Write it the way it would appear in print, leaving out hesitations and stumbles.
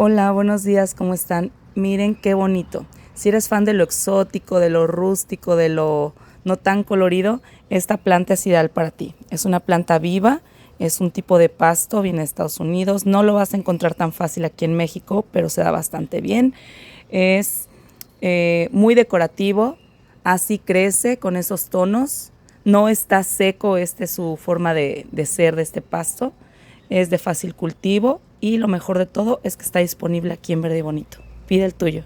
Hola, buenos días, ¿cómo están? Miren qué bonito. Si eres fan de lo exótico, de lo rústico, de lo no tan colorido, esta planta es ideal para ti. Es una planta viva, es un tipo de pasto, viene de Estados Unidos. No lo vas a encontrar tan fácil aquí en México, pero se da bastante bien. Es muy decorativo, así crece con esos tonos. No está seco, esta es su forma de ser de este pasto. Es de fácil cultivo y lo mejor de todo es que está disponible aquí en Verde y Bonito. Pide el tuyo.